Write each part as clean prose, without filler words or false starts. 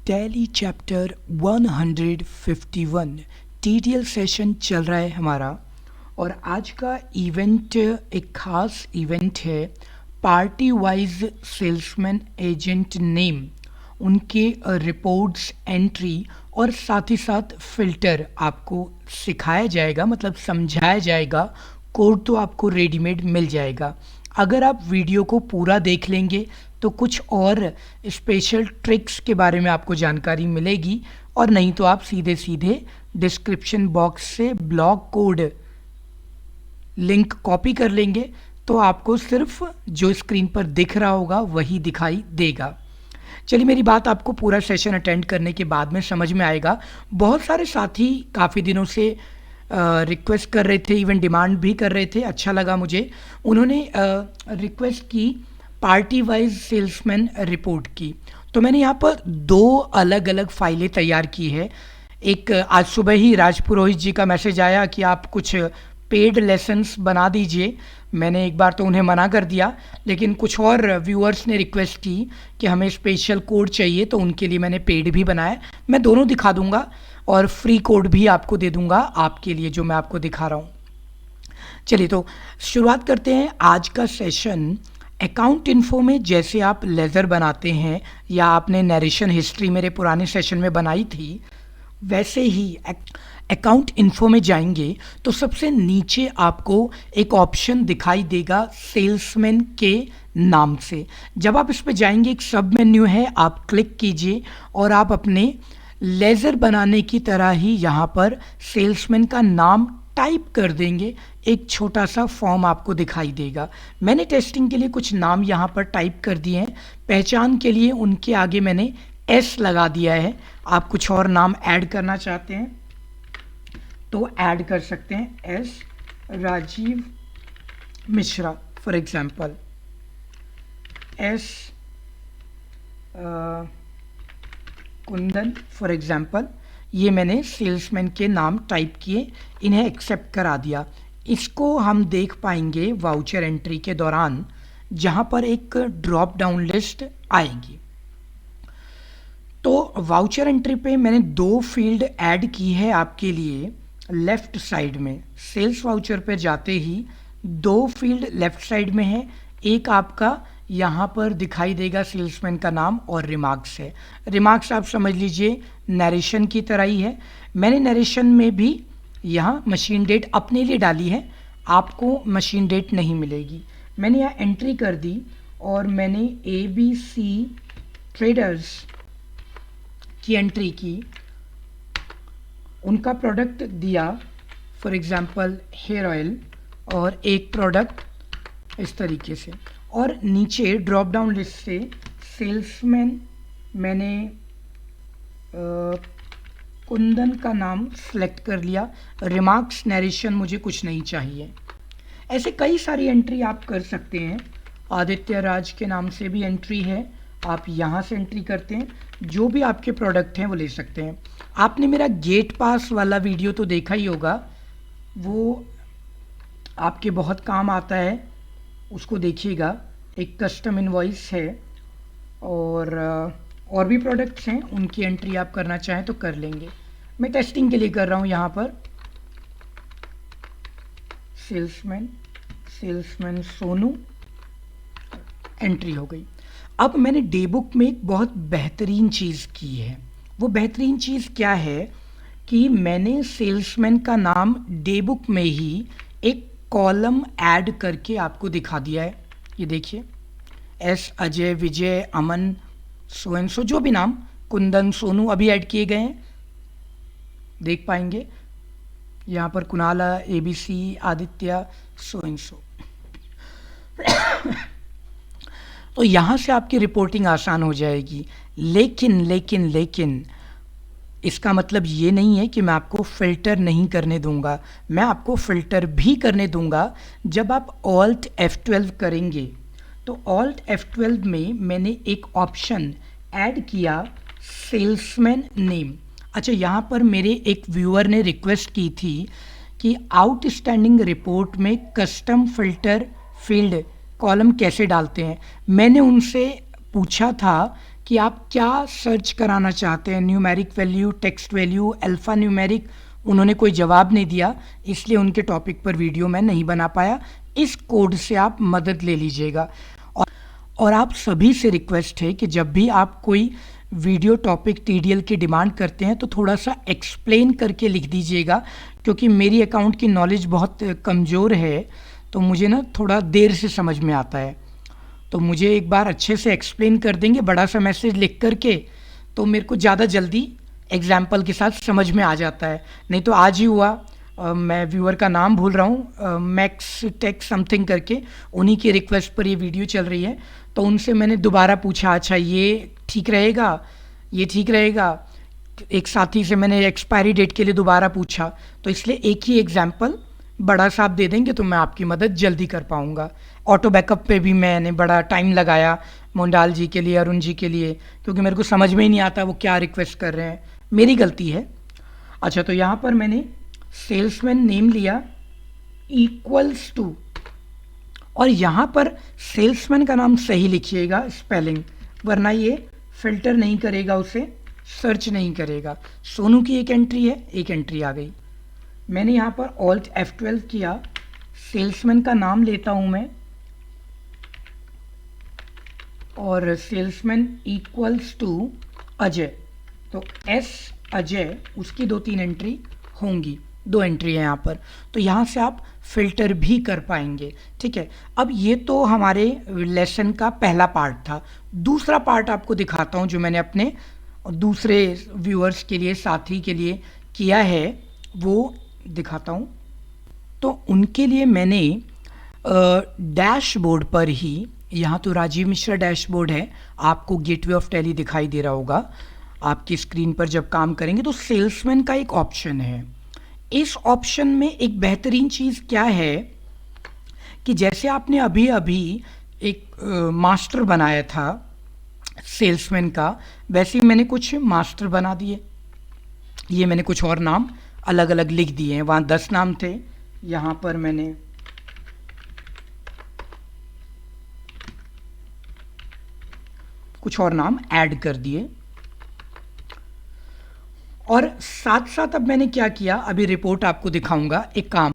Tally chapter 151 TTL session चल रहा है हमारा। और आज का इवेंट एक ख़ास इवेंट है। Party wise salesman agent name, उनके रिपोर्ट्स, एंट्री और साथ ही साथ फ़िल्टर आपको सिखाया जाएगा, मतलब समझाया जाएगा। कोड तो आपको रेडीमेड मिल जाएगा। अगर आप वीडियो को पूरा देख लेंगे तो कुछ और स्पेशल ट्रिक्स के बारे में आपको जानकारी मिलेगी, और नहीं तो आप सीधे सीधे डिस्क्रिप्शन बॉक्स से ब्लॉग कोड लिंक कॉपी कर लेंगे तो आपको सिर्फ जो स्क्रीन पर दिख रहा होगा वही दिखाई देगा। चलिए, मेरी बात आपको पूरा सेशन अटेंड करने के बाद में समझ में आएगा। बहुत सारे साथी काफ़ी दिनों से रिक्वेस्ट कर रहे थे, इवन डिमांड भी कर रहे थे। अच्छा लगा मुझे, उन्होंने रिक्वेस्ट की पार्टी वाइज सेल्समैन रिपोर्ट की। तो मैंने यहाँ पर दो अलग अलग फाइलें तैयार की है। एक आज सुबह ही राज पुरोहित जी का मैसेज आया कि आप कुछ पेड लेसन्स बना दीजिए। मैंने एक बार तो उन्हें मना कर दिया, लेकिन कुछ और व्यूअर्स ने रिक्वेस्ट की कि हमें स्पेशल कोड चाहिए, तो उनके लिए मैंने पेड भी बनाया। मैं दोनों दिखा दूंगा और फ्री कोड भी आपको दे दूंगा आपके लिए, जो मैं आपको दिखा रहा हूँ। चलिए, तो शुरुआत करते हैं आज का सेशन। अकाउंट इन्फो में जैसे आप लेज़र बनाते हैं या आपने नरेशन हिस्ट्री मेरे पुराने सेशन में बनाई थी, वैसे ही अकाउंट इन्फो में जाएंगे तो सबसे नीचे आपको एक ऑप्शन दिखाई देगा सेल्समैन के नाम से। जब आप इस पर जाएंगे, एक सब मेन्यू है, आप क्लिक कीजिए और आप अपने लेज़र बनाने की तरह ही यहाँ पर सेल्समैन का नाम टाइप कर देंगे। एक छोटा सा फॉर्म आपको दिखाई देगा। मैंने टेस्टिंग के लिए कुछ नाम यहाँ पर टाइप कर दिए हैं। पहचान के लिए उनके आगे मैंने एस लगा दिया है। आप कुछ और नाम ऐड करना चाहते हैं तो ऐड कर सकते हैं। S Rajeev Mishra for example, S Kundan for example. ये मैंने सेल्समैन के नाम टाइप किए, इन्हें एक्सेप्ट करा दिया। इसको हम देख पाएंगे वाउचर एंट्री के दौरान, जहाँ पर एक ड्रॉप डाउन लिस्ट आएगी। तो वाउचर एंट्री पे मैंने दो फील्ड ऐड की है आपके लिए। लेफ़्ट साइड में सेल्स वाउचर पे जाते ही दो फील्ड लेफ़्ट साइड में है। एक आपका यहाँ पर दिखाई देगा सेल्समैन का नाम, और रिमार्क्स है। रिमार्क्स आप समझ लीजिए नरेशन की तरह ही है। मैंने नरेशन में भी यहाँ मशीन डेट अपने लिए डाली है, आपको मशीन डेट नहीं मिलेगी। मैंने यहाँ एंट्री कर दी और मैंने ABC ट्रेडर्स की एंट्री की, उनका प्रोडक्ट दिया, फॉर एग्जांपल हेयर ऑयल, और एक प्रोडक्ट इस तरीके से। और नीचे ड्रॉप डाउन लिस्ट से सेल्समैन मैंने कुंदन का नाम सेलेक्ट कर लिया। रिमार्क्स, नरेशन मुझे कुछ नहीं चाहिए। ऐसे कई सारी एंट्री आप कर सकते हैं। आदित्य राज के नाम से भी एंट्री है, आप यहाँ से एंट्री करते हैं। जो भी आपके प्रोडक्ट हैं वो ले सकते हैं। आपने मेरा गेट पास वाला वीडियो तो देखा ही होगा, वो आपके बहुत काम आता है, उसको देखिएगा। एक कस्टम इनवॉइस है और भी प्रोडक्ट्स हैं, उनकी एंट्री आप करना चाहें तो कर लेंगे। मैं टेस्टिंग के लिए कर रहा हूँ। यहाँ पर सेल्समैन सोनू एंट्री हो गई। अब मैंने डे बुक में एक बहुत बेहतरीन चीज़ की है। वो बेहतरीन चीज़ क्या है कि मैंने सेल्समैन का नाम डे बुक में ही एक कॉलम ऐड करके आपको दिखा दिया है। ये देखिए, S Ajay, Vijay, Aman, so and so, जो भी नाम, कुंदन, सोनू अभी ऐड किए गए हैं, देख पाएंगे। यहाँ पर कुणाला, ABC, Aditya, so and so. तो यहाँ से आपकी रिपोर्टिंग आसान हो जाएगी। लेकिन इसका मतलब ये नहीं है कि मैं आपको फ़िल्टर नहीं करने दूंगा। मैं आपको फ़िल्टर भी करने दूंगा जब आप Alt F12 करेंगे। तो Alt F12 में मैंने एक ऑप्शन ऐड किया, सेल्समैन नेम। अच्छा, यहाँ पर मेरे एक व्यूअर ने रिक्वेस्ट की थी कि आउटस्टैंडिंग रिपोर्ट में कस्टम फ़िल्टर फील्ड कॉलम कैसे डालते हैं। मैंने उनसे पूछा था कि आप क्या सर्च कराना चाहते हैं, numeric value, text value, alpha numeric. उन्होंने कोई जवाब नहीं दिया, इसलिए उनके टॉपिक पर वीडियो मैं नहीं बना पाया। इस कोड से आप मदद ले लीजिएगा। और आप सभी से रिक्वेस्ट है कि जब भी आप कोई वीडियो टॉपिक टीडीएल की डिमांड करते हैं तो थोड़ा सा एक्सप्लेन करके लिख दीजिएगा, क्योंकि मेरी अकाउंट की नॉलेज बहुत कमज़ोर है, तो मुझे ना थोड़ा देर से समझ में आता है। तो मुझे एक बार अच्छे से एक्सप्लेन कर देंगे बड़ा सा मैसेज लिख करके, तो मेरे को ज़्यादा जल्दी एग्जाम्पल के साथ समझ में आ जाता है। नहीं तो आज ही हुआ, मैं व्यूअर का नाम भूल रहा हूँ, मैक्स टेक समथिंग करके, उन्हीं की रिक्वेस्ट पर ये वीडियो चल रही है। तो उनसे मैंने दोबारा पूछा, अच्छा ये ठीक रहेगा, ये ठीक रहेगा। एक साथी से मैंने एक्सपायरी डेट के लिए दोबारा पूछा, तो इसलिए एक ही एग्जाम्पल बड़ा सा आप दे देंगे तो मैं आपकी मदद जल्दी कर पाऊँगा। ऑटो बैकअप पे भी मैंने बड़ा टाइम लगाया मोंडाल जी के लिए, अरुण जी के लिए, क्योंकि मेरे को समझ में ही नहीं आता वो क्या रिक्वेस्ट कर रहे हैं, मेरी गलती है। अच्छा, तो यहाँ पर मैंने सेल्समैन नेम लिया इक्वल्स टू, और यहाँ पर सेल्समैन का नाम सही लिखिएगा स्पेलिंग, वरना ये फिल्टर नहीं करेगा, उसे सर्च नहीं करेगा। सोनू की एक एंट्री है, एक एंट्री आ गई। मैंने यहाँ पर ऑल्ट F12 किया, सेल्समैन का नाम लेता हूँ मैं, और सेल्समैन इक्वल्स टू अजय, तो एस अजय, उसकी 2-3 एंट्री होंगी, 2 एंट्री है यहाँ पर। तो यहाँ से आप फिल्टर भी कर पाएंगे। ठीक है, अब ये तो हमारे लेसन का पहला पार्ट था। दूसरा पार्ट आपको दिखाता हूँ जो मैंने अपने दूसरे व्यूअर्स के लिए, साथी के लिए किया है, वो दिखाता हूँ। तो उनके लिए मैंने डैशबोर्ड पर ही, यहाँ तो राजीव मिश्रा डैशबोर्ड है, आपको गेटवे ऑफ टैली दिखाई दे रहा होगा आपकी स्क्रीन पर जब काम करेंगे, तो सेल्समैन का एक ऑप्शन है। इस ऑप्शन में एक बेहतरीन चीज़ क्या है कि जैसे आपने अभी अभी एक मास्टर बनाया था सेल्समैन का, वैसे ही मैंने कुछ मास्टर बना दिए। ये मैंने कुछ और नाम अलग अलग लिख दिए हैं, वहाँ 10 नाम थे, यहाँ पर मैंने कुछ और नाम ऐड कर दिए। और साथ साथ अब मैंने क्या किया, अभी रिपोर्ट आपको दिखाऊंगा एक काम,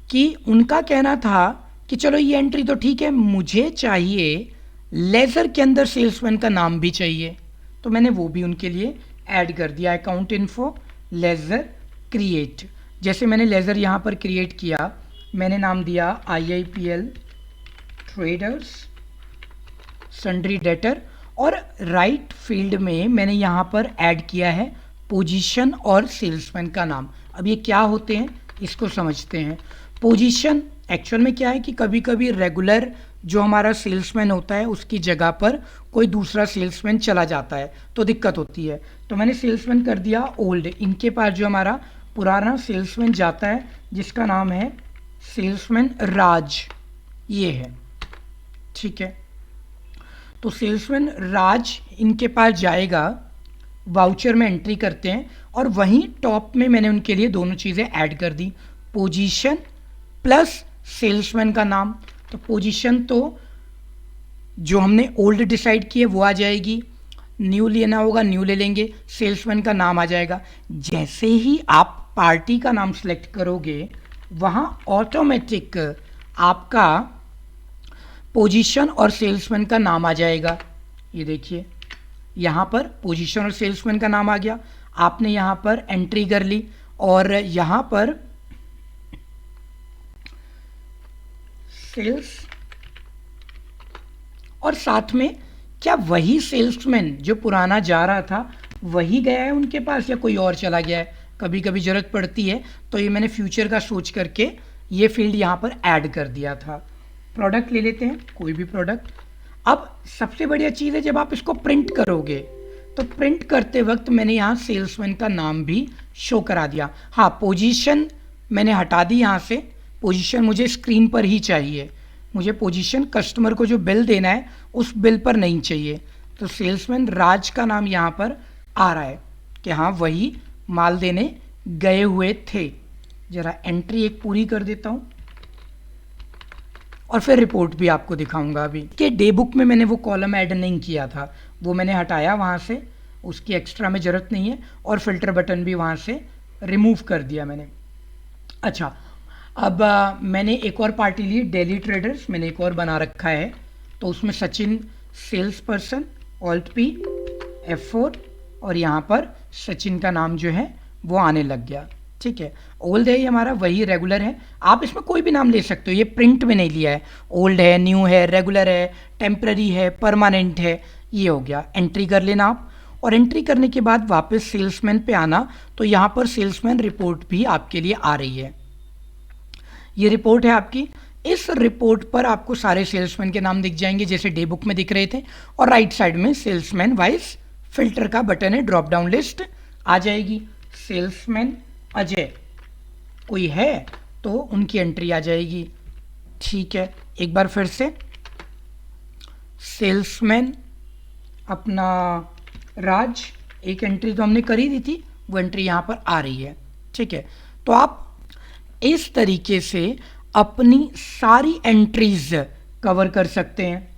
कि उनका कहना था कि चलो ये एंट्री तो ठीक है, मुझे चाहिए लेज़र के अंदर सेल्समैन का नाम भी चाहिए, तो मैंने वो भी उनके लिए ऐड कर दिया। अकाउंट इन्फो लेज़र क्रिएट, जैसे मैंने लेज़र यहाँ पर क्रिएट किया, मैंने नाम दिया IIPL ट्रेडर्स सन्ड्री डेटर, और राइट फील्ड में मैंने यहाँ पर ऐड किया है पोजीशन और सेल्समैन का नाम। अब ये क्या होते हैं इसको समझते हैं। पोजीशन एक्चुअल में क्या है कि कभी कभी रेगुलर जो हमारा सेल्समैन होता है उसकी जगह पर कोई दूसरा सेल्समैन चला जाता है तो दिक्कत होती है, तो मैंने सेल्समैन कर दिया ओल्ड। इनके पास जो हमारा पुराना सेल्समैन जाता है जिसका नाम है सेल्समैन राज, ये है। ठीक है, तो सेल्समैन राज इनके पास जाएगा, वाउचर में एंट्री करते हैं, और वहीं टॉप में मैंने उनके लिए दोनों चीज़ें ऐड कर दी, पोजीशन प्लस सेल्समैन का नाम। तो पोजीशन तो जो हमने ओल्ड डिसाइड किए वो आ जाएगी, न्यू लेना होगा न्यू ले लेंगे, सेल्समैन का नाम आ जाएगा। जैसे ही आप पार्टी का नाम सेलेक्ट करोगे वहाँ ऑटोमेटिक आपका पोजीशन और सेल्समैन का नाम आ जाएगा। ये देखिए यहाँ पर पोजीशन और सेल्समैन का नाम आ गया, आपने यहाँ पर एंट्री कर ली, और यहाँ पर सेल्स, और साथ में क्या वही सेल्समैन जो पुराना जा रहा था वही गया है उनके पास या कोई और चला गया है, कभी कभी ज़रूरत पड़ती है, तो ये मैंने फ्यूचर का सोच करके ये फील्ड यहाँ पर ऐड कर दिया था। प्रोडक्ट ले लेते हैं, कोई भी प्रोडक्ट। अब सबसे बढ़िया चीज़ है जब आप इसको प्रिंट करोगे, तो प्रिंट करते वक्त मैंने यहाँ सेल्समैन का नाम भी शो करा दिया। हाँ, पोजीशन मैंने हटा दी यहाँ से, पोजीशन मुझे स्क्रीन पर ही चाहिए, मुझे पोजीशन कस्टमर को जो बिल देना है उस बिल पर नहीं चाहिए। तो सेल्समैन राज का नाम यहाँ पर आ रहा है कि हाँ वही माल देने गए हुए थे। ज़रा एंट्री एक पूरी कर देता हूँ, और फिर रिपोर्ट भी आपको दिखाऊंगा अभी कि डे बुक में मैंने वो कॉलम ऐड नहीं किया था, वो मैंने हटाया वहाँ से, उसकी एक्स्ट्रा में ज़रूरत नहीं है, और फिल्टर बटन भी वहाँ से रिमूव कर दिया मैंने। अच्छा, अब मैंने एक और पार्टी ली, डेली ट्रेडर्स मैंने एक और बना रखा है, तो उसमें Sachin sales person, alt P F4, और यहाँ पर सचिन का नाम जो है वो आने लग गया। ठीक है, ओल्ड है ये हमारा, वही रेगुलर है, आप इसमें कोई भी नाम ले सकते हो, ये प्रिंट में नहीं लिया है, ओल्ड है, न्यू है, रेगुलर है, टेम्पररी है, परमानेंट है, ये हो गया। एंट्री कर लेना आप, और एंट्री करने के बाद वापस सेल्समैन पे आना, तो यहाँ पर सेल्समैन रिपोर्ट भी आपके लिए आ रही है। ये रिपोर्ट है आपकी, इस रिपोर्ट पर आपको सारे सेल्समैन के नाम दिख जाएंगे जैसे डे बुक में दिख रहे थे, और राइट साइड में सेल्समैन वाइज फिल्टर का बटन है, ड्रॉप डाउन लिस्ट आ जाएगी। सेल्समैन अजय कोई है तो उनकी एंट्री आ जाएगी। ठीक है, एक बार फिर से सेल्समैन अपना राज, एक एंट्री तो हमने कर ही दी थी, वो एंट्री यहाँ पर आ रही है। ठीक है, तो आप इस तरीके से अपनी सारी एंट्रीज कवर कर सकते हैं।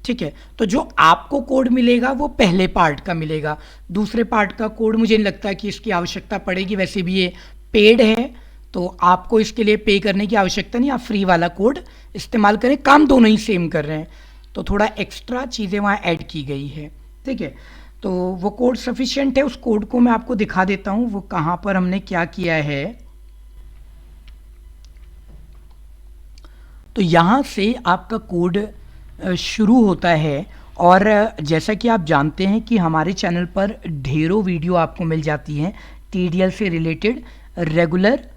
ठीक है, तो जो आपको कोड मिलेगा वो पहले पार्ट का मिलेगा, दूसरे पार्ट का कोड मुझे नहीं लगता कि इसकी आवश्यकता पड़ेगी, वैसे भी ये पेड है तो आपको इसके लिए पे करने की आवश्यकता नहीं, आप फ्री वाला कोड इस्तेमाल करें, काम दोनों ही सेम कर रहे हैं, तो थोड़ा एक्स्ट्रा चीज़ें वहाँ ऐड की गई है। ठीक है, तो वो कोड सफिशिएंट है, उस कोड को मैं आपको दिखा देता हूँ वो कहाँ पर हमने क्या किया है। तो यहाँ से आपका कोड शुरू होता है, और जैसा कि आप जानते हैं कि हमारे चैनल पर ढेरों वीडियो आपको मिल जाती हैं TDL से रिलेटेड रेगुलर,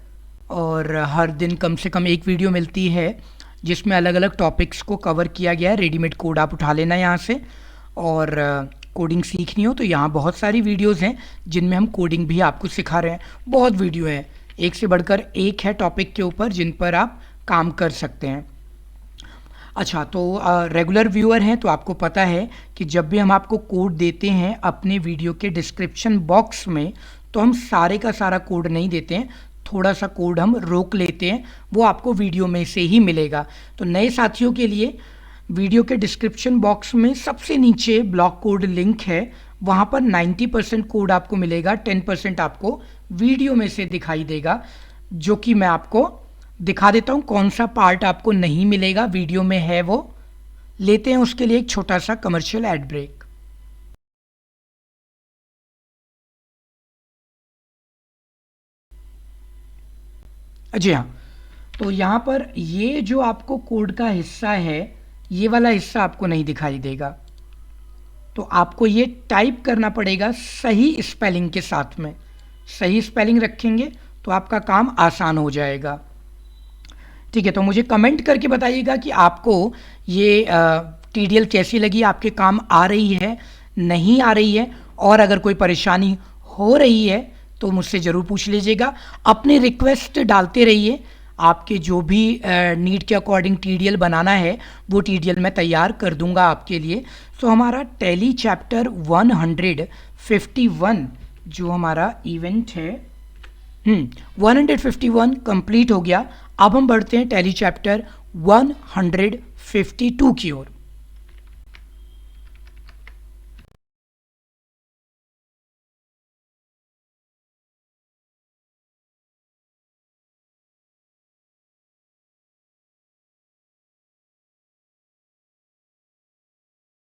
और हर दिन कम से कम एक वीडियो मिलती है जिसमें अलग अलग टॉपिक्स को कवर किया गया है। रेडीमेड कोड आप उठा लेना यहाँ से, और कोडिंग सीखनी हो तो यहाँ बहुत सारी वीडियोज़ हैं जिनमें हम कोडिंग भी आपको सिखा रहे हैं। बहुत वीडियो है, एक से बढ़कर एक है टॉपिक के ऊपर जिन पर आप काम कर सकते हैं। अच्छा, तो रेगुलर व्यूअर हैं तो आपको पता है कि जब भी हम आपको कोड देते हैं अपने वीडियो के डिस्क्रिप्शन बॉक्स में, तो हम सारे का सारा कोड नहीं देते हैं, थोड़ा सा कोड हम रोक लेते हैं, वो आपको वीडियो में से ही मिलेगा। तो नए साथियों के लिए वीडियो के डिस्क्रिप्शन बॉक्स में सबसे नीचे ब्लॉक कोड लिंक है, वहाँ पर 90% कोड आपको मिलेगा, 10% आपको वीडियो में से दिखाई देगा, जो कि मैं आपको दिखा देता हूँ कौन सा पार्ट आपको नहीं मिलेगा, वीडियो में है वो। लेते हैं उसके लिए एक छोटा सा कमर्शियल एड ब्रेक। जी हाँ, तो यहाँ पर ये जो आपको कोड का हिस्सा है, ये वाला हिस्सा आपको नहीं दिखाई देगा, तो आपको ये टाइप करना पड़ेगा सही स्पेलिंग के साथ में। सही स्पेलिंग रखेंगे तो आपका काम आसान हो जाएगा। ठीक है, तो मुझे कमेंट करके बताइएगा कि आपको ये TDL कैसी लगी, आपके काम आ रही है, नहीं आ रही है, और अगर कोई परेशानी हो रही है तो मुझसे ज़रूर पूछ लीजिएगा। अपनी रिक्वेस्ट डालते रहिए, आपके जो भी नीड के अकॉर्डिंग TDL बनाना है वो TDL मैं तैयार कर दूंगा आपके लिए। तो हमारा टैली चैप्टर 151 जो हमारा इवेंट है 151 कंप्लीट हो गया। अब हम बढ़ते हैं टैली चैप्टर 152 की ओर।